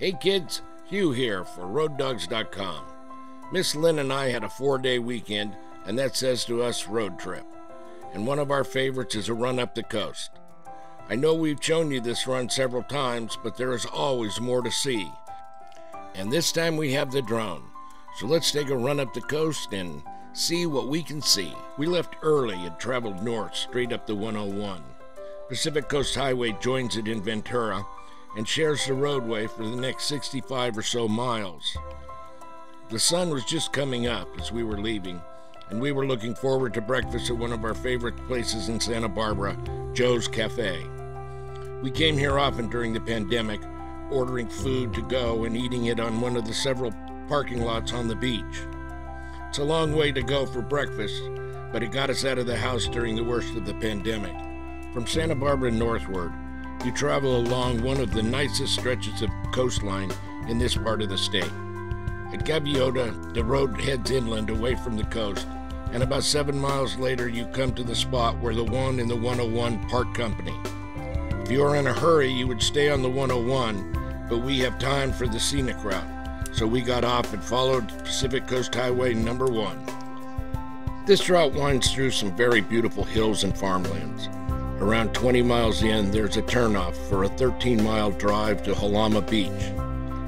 Hey kids, Hugh here for Roaddogs.com. Miss Lynn and I had a 4-day weekend, and that says to us road trip. And one of our favorites is a run up the coast. I know we've shown you this run several times, but there is always more to see. And this time we have the drone. So let's take a run up the coast and see what we can see. We left early and traveled north straight up the 101. Pacific Coast Highway joins it in Ventura and shares the roadway for the next 65 or so miles. The sun was just coming up as we were leaving, and we were looking forward to breakfast at one of our favorite places in Santa Barbara, Joe's Cafe. We came here often during the pandemic, ordering food to go and eating it on one of the several parking lots on the beach. It's a long way to go for breakfast, but it got us out of the house during the worst of the pandemic. From Santa Barbara northward, you travel along one of the nicest stretches of coastline in this part of the state. At Gaviota, the road heads inland away from the coast, and about 7 miles later you come to the spot where the 1 and the 101 part company. If you are in a hurry, you would stay on the 101, but we have time for the scenic route, so we got off and followed Pacific Coast Highway number 1. This route winds through some very beautiful hills and farmlands. Around 20 miles in, there's a turnoff for a 13-mile drive to Halama Beach,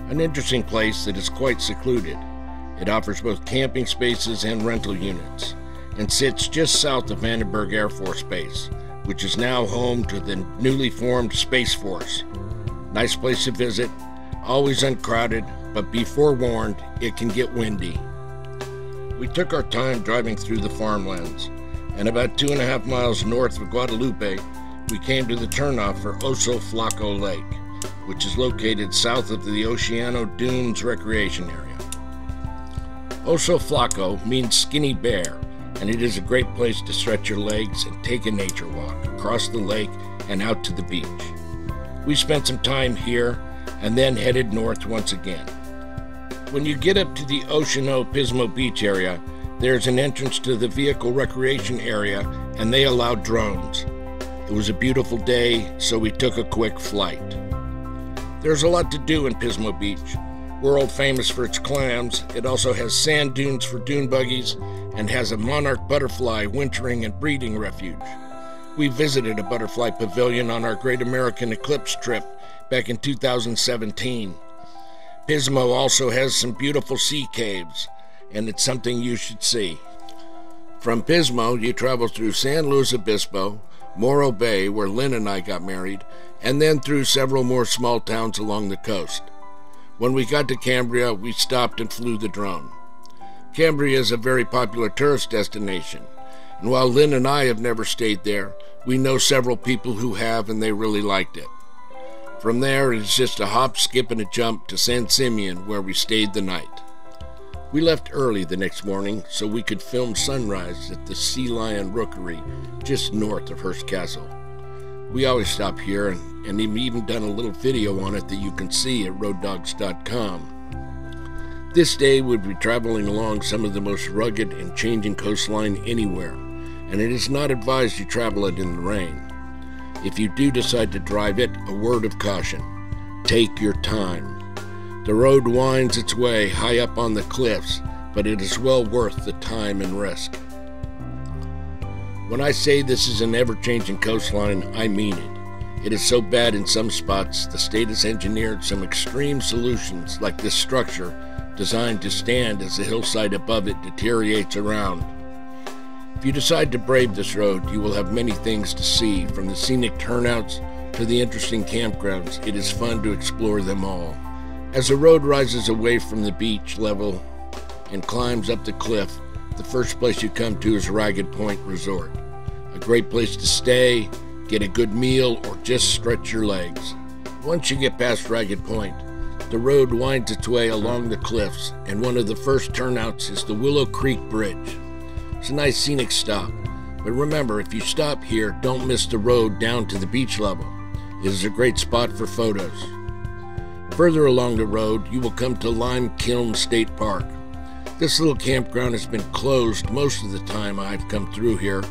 an interesting place that is quite secluded. It offers both camping spaces and rental units, and sits just south of Vandenberg Air Force Base, which is now home to the newly formed Space Force. Nice place to visit, always uncrowded, but be forewarned, it can get windy. We took our time driving through the farmlands, and about 2.5 miles north of Guadalupe, we came to the turnoff for Oso Flaco Lake, which is located south of the Oceano Dunes Recreation Area. Oso Flaco means skinny bear, and it is a great place to stretch your legs and take a nature walk across the lake and out to the beach. We spent some time here and then headed north once again. When you get up to the Oceano Pismo Beach area, there's an entrance to the vehicle recreation area, and they allow drones. It was a beautiful day, so we took a quick flight. There's a lot to do in Pismo Beach. World famous for its clams, it also has sand dunes for dune buggies and has a monarch butterfly wintering and breeding refuge. We visited a butterfly pavilion on our Great American Eclipse trip back in 2017. Pismo also has some beautiful sea caves, and it's something you should see. From Pismo, you travel through San Luis Obispo, Morro Bay, where Lynn and I got married, and then through several more small towns along the coast. When we got to Cambria, we stopped and flew the drone. Cambria is a very popular tourist destination, and while Lynn and I have never stayed there, we know several people who have, and they really liked it. From there, it is just a hop, skip, and a jump to San Simeon, where we stayed the night. We left early the next morning so we could film sunrise at the Lion Rookery just north of Hearst Castle. We always stop here and we've even done a little video on it that you can see at Roaddogs.com. This day we'll be traveling along some of the most rugged and changing coastline anywhere, and it is not advised you travel it in the rain. If you do decide to drive it, a word of caution: take your time. The road winds its way high up on the cliffs, but it is well worth the time and risk. When I say this is an ever-changing coastline, I mean it. It is so bad in some spots, the state has engineered some extreme solutions like this structure designed to stand as the hillside above it deteriorates around. If you decide to brave this road, you will have many things to see, from the scenic turnouts to the interesting campgrounds. It is fun to explore them all. As the road rises away from the beach level and climbs up the cliff, the first place you come to is Ragged Point Resort. A great place to stay, get a good meal, or just stretch your legs. Once you get past Ragged Point, the road winds its way along the cliffs, and one of the first turnouts is the Willow Creek Bridge. It's a nice scenic stop, but remember, if you stop here, don't miss the road down to the beach level. It is a great spot for photos. Further along the road, you will come to Lime Kiln State Park. This little campground has been closed most of the time I've come through here,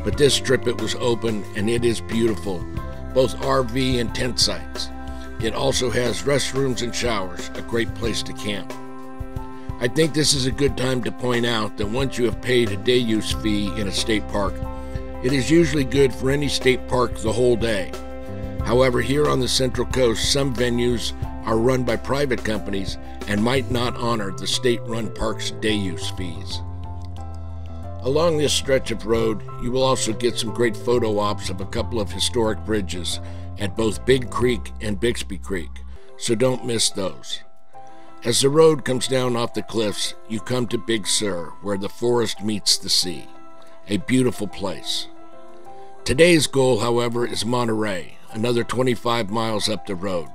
but this trip it was open, and it is beautiful, both RV and tent sites. It also has restrooms and showers, a great place to camp. I think this is a good time to point out that once you have paid a day use fee in a state park, it is usually good for any state park the whole day. However, here on the Central Coast, some venues are run by private companies and might not honor the state-run park's day use fees. Along this stretch of road, you will also get some great photo ops of a couple of historic bridges at both Big Creek and Bixby Creek, so don't miss those. As the road comes down off the cliffs, you come to Big Sur, where the forest meets the sea. A beautiful place. Today's goal, however, is Monterey, another 25 miles up the road.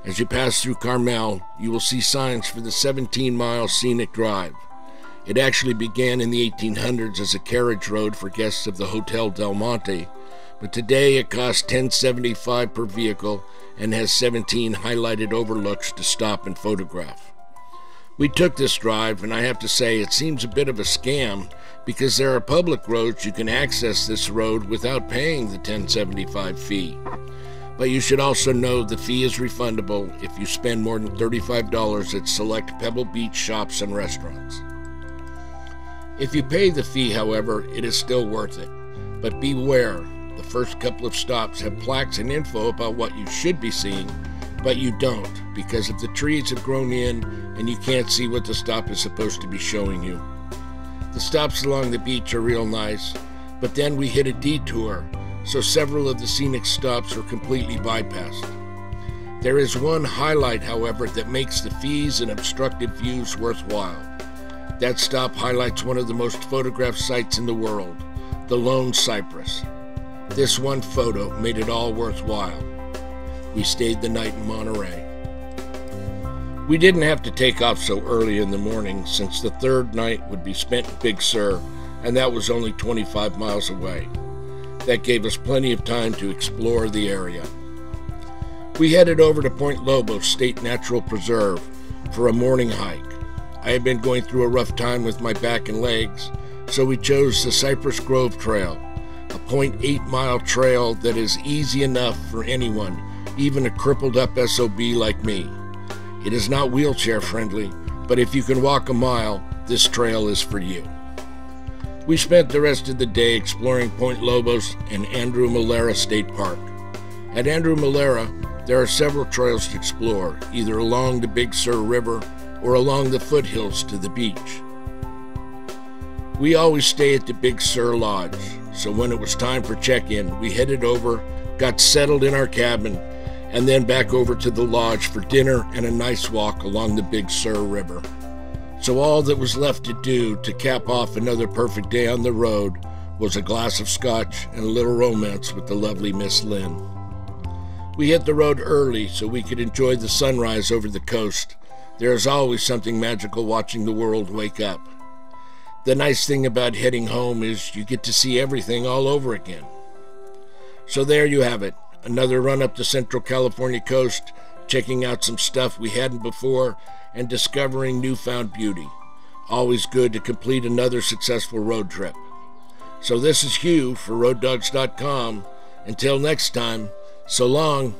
As you pass through Carmel, you will see signs for the 17-mile Scenic Drive. It actually began in the 1800s as a carriage road for guests of the Hotel Del Monte, but today it costs $10.75 per vehicle and has 17 highlighted overlooks to stop and photograph. We took this drive, and I have to say it seems a bit of a scam because there are public roads you can access this road without paying the $10.75 fee. But you should also know the fee is refundable if you spend more than $35 at select Pebble Beach shops and restaurants. If you pay the fee, however, it is still worth it. But beware, the first couple of stops have plaques and info about what you should be seeing, but you don't because of the trees have grown in and you can't see what the stop is supposed to be showing you. The stops along the beach are real nice, but then we hit a detour, so several of the scenic stops were completely bypassed. There is one highlight, however, that makes the fees and obstructed views worthwhile. That stop highlights one of the most photographed sites in the world, the lone Cypress. This one photo made it all worthwhile. We stayed the night in Monterey. We didn't have to take off so early in the morning since the third night would be spent in Big Sur, and that was only 25 miles away. That gave us plenty of time to explore the area. We headed over to Point Lobos State Natural Preserve for a morning hike. I had been going through a rough time with my back and legs, so we chose the Cypress Grove Trail, a 0.8-mile trail that is easy enough for anyone, even a crippled up SOB like me. It is not wheelchair friendly, but if you can walk a mile, this trail is for you. We spent the rest of the day exploring Point Lobos and Andrew Malera State Park. At Andrew Malera, there are several trails to explore, either along the Big Sur River or along the foothills to the beach. We always stay at the Big Sur Lodge, so when it was time for check-in, we headed over, got settled in our cabin, and then back over to the lodge for dinner and a nice walk along the Big Sur River. So all that was left to do to cap off another perfect day on the road was a glass of scotch and a little romance with the lovely Miss Lynn. We hit the road early so we could enjoy the sunrise over the coast. There is always something magical watching the world wake up. The nice thing about heading home is you get to see everything all over again. So there you have it, another run up the Central California coast, checking out some stuff we hadn't before, and discovering newfound beauty. Always good to complete another successful road trip. So this is Hugh for Roaddogs.com. Until next time, so long.